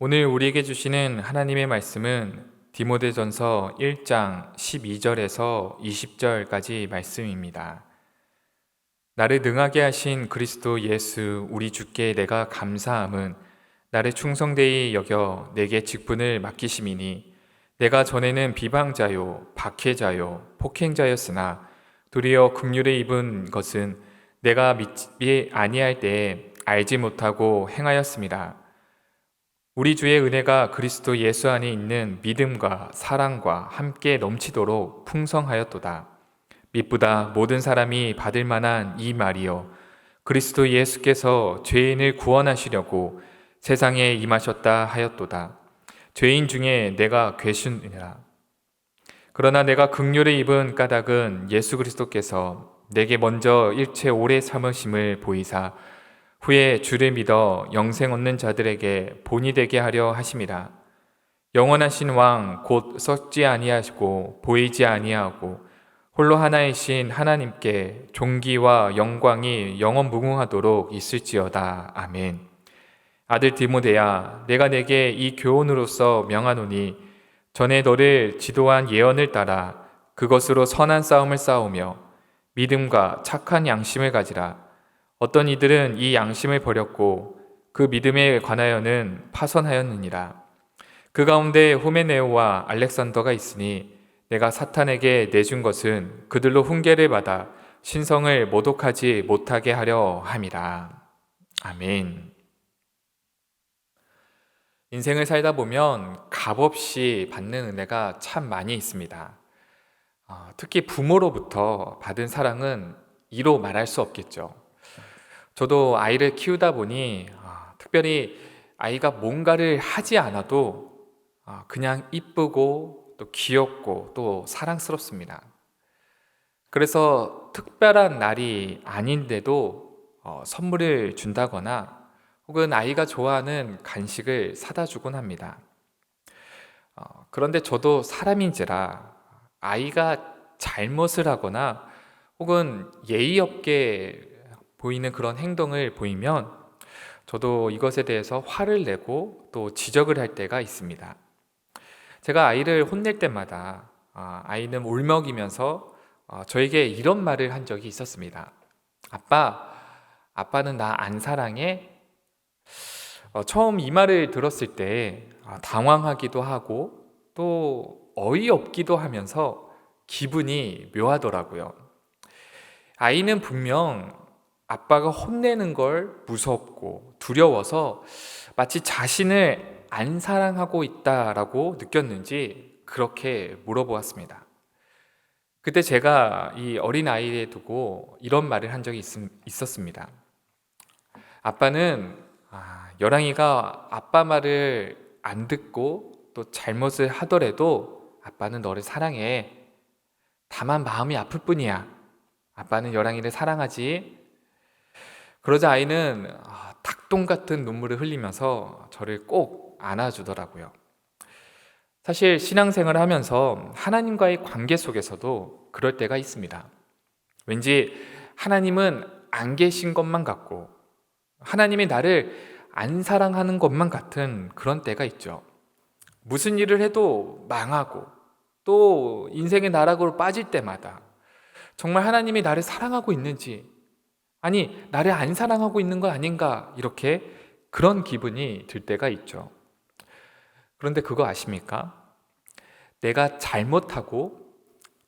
오늘 우리에게 주시는 하나님의 말씀은 디모데전서 1장 12절에서 20절까지 말씀입니다. 나를 능하게 하신 그리스도 예수 우리 주께 내가 감사함은 나를 충성되이 여겨 내게 직분을 맡기심이니 내가 전에는 비방자요 박해자요 폭행자였으나 도리어 긍휼을 입은 것은 내가 믿지 아니할 때에 알지 못하고 행하였습니다. 우리 주의 은혜가 그리스도 예수 안에 있는 믿음과 사랑과 함께 넘치도록 풍성하였도다. 믿보다 모든 사람이 받을 만한 이 말이요 그리스도 예수께서 죄인을 구원하시려고 세상에 임하셨다 하였도다. 죄인 중에 내가 괴순이라. 그러나 내가 긍휼을 입은 까닭은 예수 그리스도께서 내게 먼저 일체 오래 참으심을 보이사 후에 주를 믿어 영생 얻는 자들에게 본이 되게 하려 하심이라. 영원하신 왕 곧 썩지 아니하시고 보이지 아니하고 홀로 하나이신 하나님께 존귀와 영광이 영원 무궁하도록 있을지어다. 아멘. 아들 디모데야, 내가 내게 이 교훈으로서 명하노니 전에 너를 지도한 예언을 따라 그것으로 선한 싸움을 싸우며 믿음과 착한 양심을 가지라. 어떤 이들은 이 양심을 버렸고 그 믿음에 관하여는 파선하였느니라. 그 가운데 후메네오와 알렉산더가 있으니 내가 사탄에게 내준 것은 그들로 훈계를 받아 신성을 모독하지 못하게 하려 함이라. 아멘. 인생을 살다 보면 값없이 받는 은혜가 참 많이 있습니다. 특히 부모로부터 받은 사랑은 이로 말할 수 없겠죠. 저도 아이를 키우다 보니 특별히 아이가 뭔가를 하지 않아도 그냥 이쁘고 또 귀엽고 또 사랑스럽습니다. 그래서 특별한 날이 아닌데도 선물을 준다거나 혹은 아이가 좋아하는 간식을 사다 주곤 합니다. 그런데 저도 사람인지라 아이가 잘못을 하거나 혹은 예의 없게 보이는 그런 행동을 보이면 저도 이것에 대해서 화를 내고 또 지적을 할 때가 있습니다. 제가 아이를 혼낼 때마다 아이는 울먹이면서 저에게 이런 말을 한 적이 있었습니다. 아빠는 나 안 사랑해? 처음 이 말을 들었을 때 당황하기도 하고 또 어이없기도 하면서 기분이 묘하더라고요. 아이는 분명 아빠가 혼내는 걸 무섭고 두려워서 마치 자신을 안 사랑하고 있다라고 느꼈는지 그렇게 물어보았습니다. 그때 제가 이 어린 아이에 두고 이런 말을 한 적이 있었습니다. 아빠는 여랑이가 아빠 말을 안 듣고 또 잘못을 하더라도 아빠는 너를 사랑해. 다만 마음이 아플 뿐이야. 아빠는 여랑이를 사랑하지. 그러자 아이는 닭똥 같은 눈물을 흘리면서 저를 꼭 안아주더라고요. 사실 신앙생활을 하면서 하나님과의 관계 속에서도 그럴 때가 있습니다. 왠지 하나님은 안 계신 것만 같고 하나님이 나를 안 사랑하는 것만 같은 그런 때가 있죠. 무슨 일을 해도 망하고 또 인생의 나락으로 빠질 때마다 정말 하나님이 나를 사랑하고 있는지, 아니 나를 안 사랑하고 있는 거 아닌가, 이렇게 그런 기분이 들 때가 있죠. 그런데 그거 아십니까? 내가 잘못하고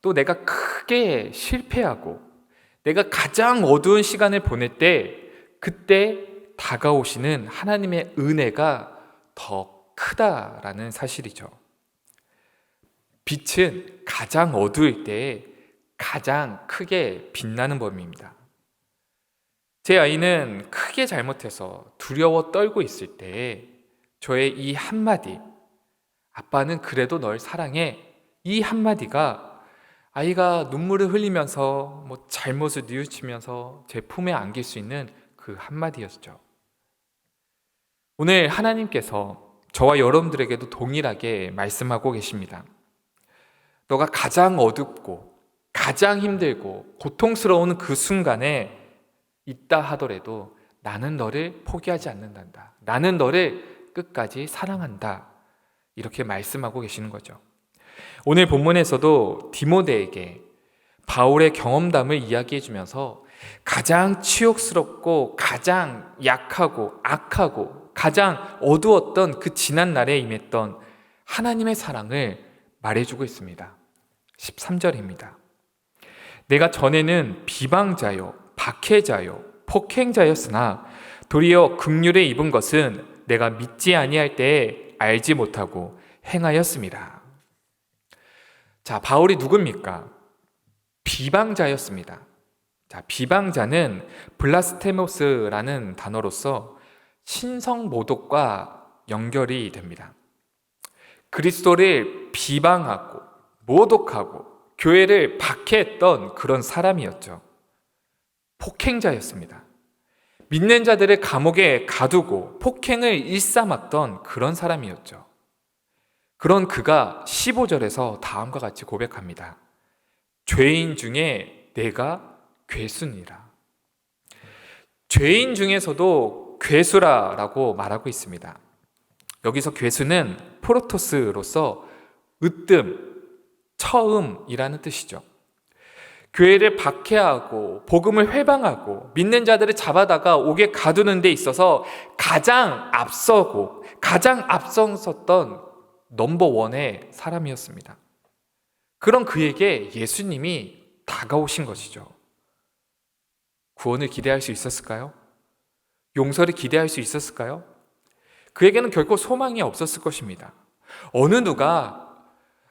또 내가 크게 실패하고 내가 가장 어두운 시간을 보낼 때 그때 다가오시는 하나님의 은혜가 더 크다라는 사실이죠. 빛은 가장 어두울 때 가장 크게 빛나는 법입니다. 제 아이는 크게 잘못해서 두려워 떨고 있을 때 저의 이 한마디, 아빠는 그래도 널 사랑해, 이 한마디가 아이가 눈물을 흘리면서 잘못을 뉘우치면서 제 품에 안길 수 있는 그 한마디였죠. 오늘 하나님께서 저와 여러분들에게도 동일하게 말씀하고 계십니다. 너가 가장 어둡고 가장 힘들고 고통스러운 그 순간에 있다 하더라도 나는 너를 포기하지 않는단다. 나는 너를 끝까지 사랑한다. 이렇게 말씀하고 계시는 거죠. 오늘 본문에서도 디모데에게 바울의 경험담을 이야기해 주면서 가장 치욕스럽고 가장 약하고 악하고 가장 어두웠던 그 지난 날에 임했던 하나님의 사랑을 말해주고 있습니다. 13절입니다. 내가 전에는 비방자요, 박해자요, 폭행자였으나 도리어 긍휼에 입은 것은 내가 믿지 아니할 때에 알지 못하고 행하였습니다. 자, 바울이 누굽니까? 비방자였습니다. 자, 비방자는 블라스테모스라는 단어로서 신성 모독과 연결이 됩니다. 그리스도를 비방하고 모독하고 교회를 박해했던 그런 사람이었죠. 폭행자였습니다. 믿는 자들을 감옥에 가두고 폭행을 일삼았던 그런 사람이었죠. 그런 그가 15절에서 다음과 같이 고백합니다. 죄인 중에 내가 괴수니라. 죄인 중에서도 괴수라라고 말하고 있습니다. 여기서 괴수는 프로토스로서 으뜸, 처음이라는 뜻이죠. 교회를 박해하고 복음을 회방하고 믿는 자들을 잡아다가 옥에 가두는 데 있어서 가장 앞서고 가장 앞서섰던 넘버원의 사람이었습니다. 그런 그에게 예수님이 다가오신 것이죠. 구원을 기대할 수 있었을까요? 용서를 기대할 수 있었을까요? 그에게는 결코 소망이 없었을 것입니다. 어느 누가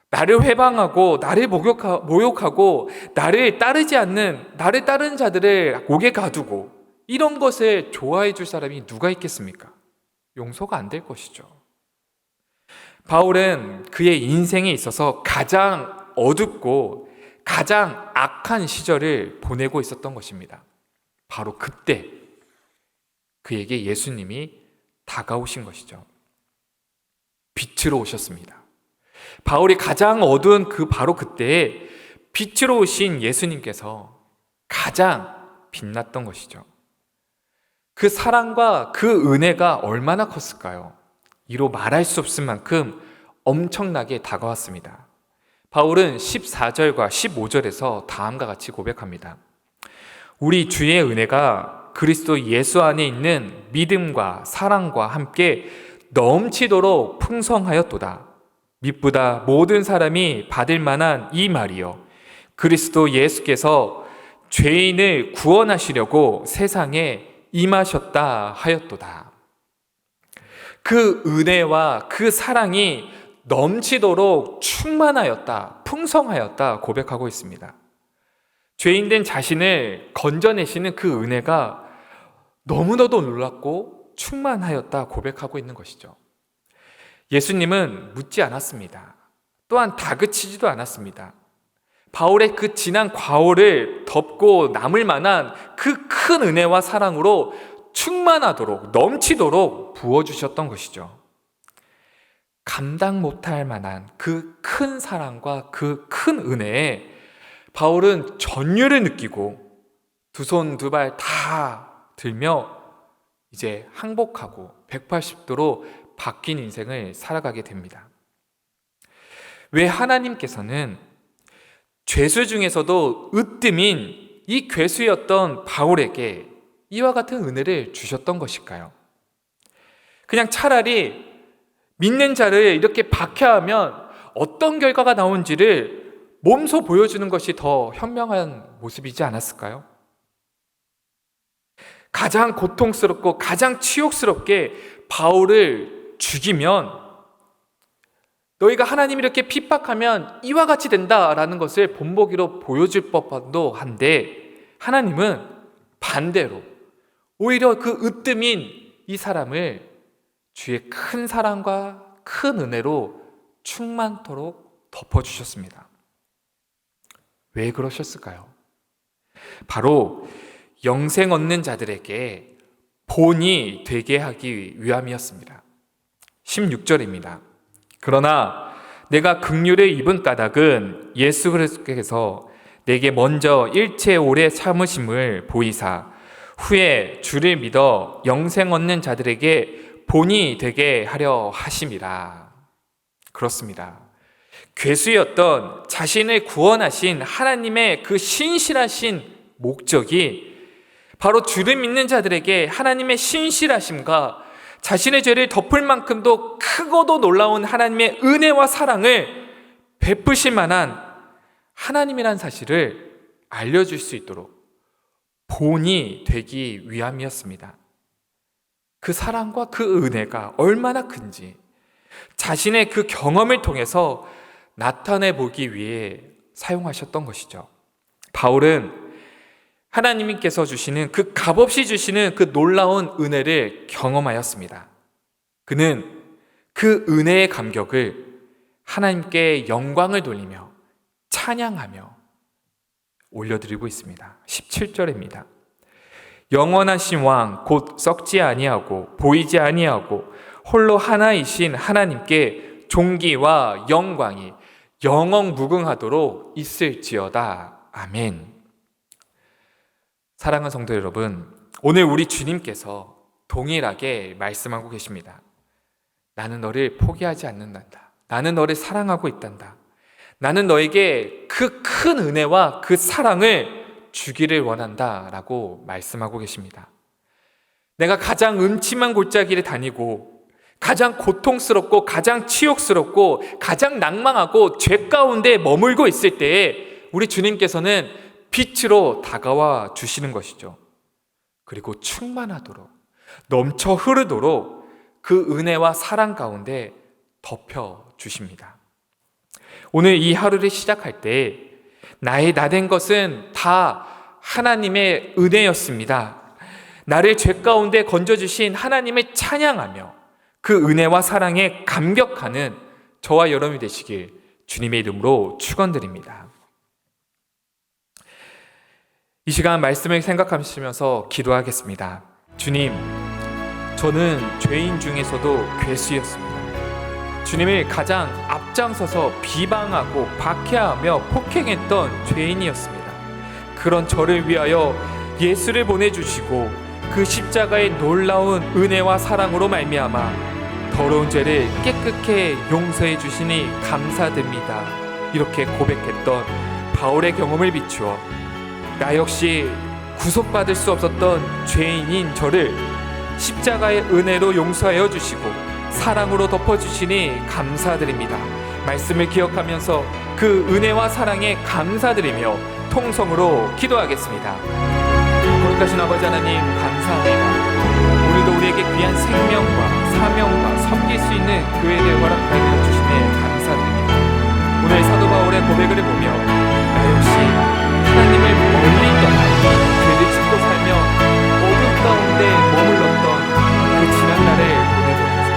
나를 회방하고 나를 모욕하고 나를 따르지 않는 나를 따르는 자들을 옥에 가두고 이런 것을 좋아해 줄 사람이 누가 있겠습니까? 용서가 안 될 것이죠. 바울은 그의 인생에 있어서 가장 어둡고 가장 악한 시절을 보내고 있었던 것입니다. 바로 그때 그에게 예수님이 다가오신 것이죠. 빛으로 오셨습니다. 바울이 가장 어두운 바로 그때에 빛으로 오신 예수님께서 가장 빛났던 것이죠. 그 사랑과 그 은혜가 얼마나 컸을까요? 이로 말할 수 없을 만큼 엄청나게 다가왔습니다. 바울은 14절과 15절에서 다음과 같이 고백합니다. 우리 주의 은혜가 그리스도 예수 안에 있는 믿음과 사랑과 함께 넘치도록 풍성하였도다. 믿보다 모든 사람이 받을 만한 이 말이요 그리스도 예수께서 죄인을 구원하시려고 세상에 임하셨다 하였도다. 그 은혜와 그 사랑이 넘치도록 충만하였다, 풍성하였다 고백하고 있습니다. 죄인된 자신을 건져내시는 그 은혜가 너무나도 놀랍고 충만하였다 고백하고 있는 것이죠. 예수님은 묻지 않았습니다. 또한 다그치지도 않았습니다. 바울의 그 지난 과오를 덮고 남을 만한 그 큰 은혜와 사랑으로 충만하도록 넘치도록 부어주셨던 것이죠. 감당 못할 만한 그 큰 사랑과 그 큰 은혜에 바울은 전율을 느끼고 두 손 두 발 다 들며 이제 항복하고 180도로 바뀐 인생을 살아가게 됩니다. 왜 하나님께서는 죄수 중에서도 으뜸인 이 괴수였던 바울에게 이와 같은 은혜를 주셨던 것일까요? 그냥 차라리 믿는 자를 이렇게 박해하면 어떤 결과가 나온지를 몸소 보여주는 것이 더 현명한 모습이지 않았을까요? 가장 고통스럽고 가장 치욕스럽게 바울을 죽이면 너희가 하나님이 이렇게 핍박하면 이와 같이 된다라는 것을 본보기로 보여줄 법도 한데 하나님은 반대로 오히려 그 으뜸인 이 사람을 주의 큰 사랑과 큰 은혜로 충만토록 덮어주셨습니다. 왜 그러셨을까요? 바로 영생 얻는 자들에게 본이 되게 하기 위함이었습니다. 16절입니다. 그러나 내가 긍휼에 입은 까닭은 예수 그리스도께서 내게 먼저 일체 오래 참으심을 보이사 후에 주를 믿어 영생 얻는 자들에게 본이 되게 하려 하심이라. 그렇습니다. 괴수였던 자신을 구원하신 하나님의 그 신실하신 목적이 바로 주를 믿는 자들에게 하나님의 신실하심과 자신의 죄를 덮을 만큼도 크고도 놀라운 하나님의 은혜와 사랑을 베푸실 만한 하나님이란 사실을 알려줄 수 있도록 본이 되기 위함이었습니다. 그 사랑과 그 은혜가 얼마나 큰지 자신의 그 경험을 통해서 나타내 보기 위해 사용하셨던 것이죠. 바울은 하나님께서 주시는 그 값없이 주시는 그 놀라운 은혜를 경험하였습니다. 그는 그 은혜의 감격을 하나님께 영광을 돌리며 찬양하며 올려드리고 있습니다. 17절입니다. 영원하신 왕 곧 썩지 아니하고 보이지 아니하고 홀로 하나이신 하나님께 존귀와 영광이 영원무궁하도록 있을지어다. 아멘. 사랑하는 성도 여러분, 오늘 우리 주님께서 동일하게 말씀하고 계십니다. 나는 너를 포기하지 않는단다. 나는 너를 사랑하고 있단다. 나는 너에게 그 큰 은혜와 그 사랑을 주기를 원한다 라고 말씀하고 계십니다. 내가 가장 음침한 골짜기를 다니고 가장 고통스럽고 가장 치욕스럽고 가장 낭망하고 죄 가운데 머물고 있을 때에 우리 주님께서는 빛으로 다가와 주시는 것이죠. 그리고 충만하도록 넘쳐 흐르도록 그 은혜와 사랑 가운데 덮여 주십니다. 오늘 이 하루를 시작할 때 나의 나된 것은 다 하나님의 은혜였습니다. 나를 죄 가운데 건져주신 하나님을 찬양하며 그 은혜와 사랑에 감격하는 저와 여러분이 되시길 주님의 이름으로 축원드립니다. 이 시간 말씀을 생각하시면서 기도하겠습니다. 주님, 저는 죄인 중에서도 괴수였습니다. 주님을 가장 앞장서서 비방하고 박해하며 폭행했던 죄인이었습니다. 그런 저를 위하여 예수를 보내주시고 그 십자가의 놀라운 은혜와 사랑으로 말미암아 더러운 죄를 깨끗게 용서해 주시니 감사드립니다. 이렇게 고백했던 바울의 경험을 비추어 나 역시 구속받을 수 없었던 죄인인 저를 십자가의 은혜로 용서하여 주시고 사랑으로 덮어주시니 감사드립니다. 말씀을 기억하면서 그 은혜와 사랑에 감사드리며 통성으로 기도하겠습니다. 거룩하신 아버지 하나님, 감사합니다. 오늘도 우리에게 귀한 생명과 사명과 섬길 수 있는 교회를 허락하여 주심에 감사드립니다. 오늘 사도 바울의 고백을 보며 나 역시 하나님을 멀리 떠나 죄를 짓고 살며 어둠 가운데 머물렀던 그 지난 날을 보내보면서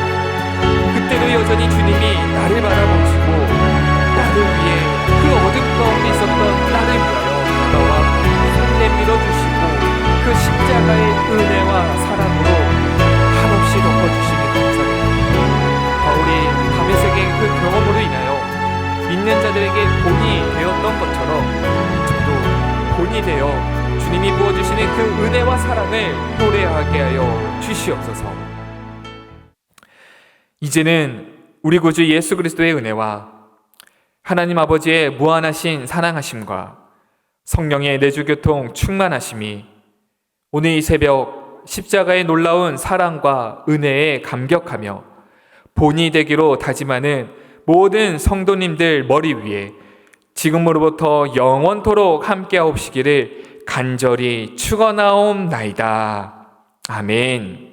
그때도 여전히 주님이 나를 바라보시고 나를 위해 그 어둠 가운데 있었던 나를 위하여 다가와 손 내밀어 주시고 그 십자가의 은혜와 사랑으로 한없이 덮어주시니 감사드립니다. 바울이 다메섹의 그 경험으로 인하여 믿는 자들에게 본이 되었던 것처럼 저도 본이 되어 주님이 부어주시는 그 은혜와 사랑을 노래하게 하여 주시옵소서. 이제는 우리 구주 예수 그리스도의 은혜와 하나님 아버지의 무한하신 사랑하심과 성령의 내주교통 충만하심이 오늘 이 새벽 십자가의 놀라운 사랑과 은혜에 감격하며 본이 되기로 다짐하는 모든 성도님들 머리 위에 지금으로부터 영원토록 함께하옵시기를 간절히 축원하옵나이다. 아멘.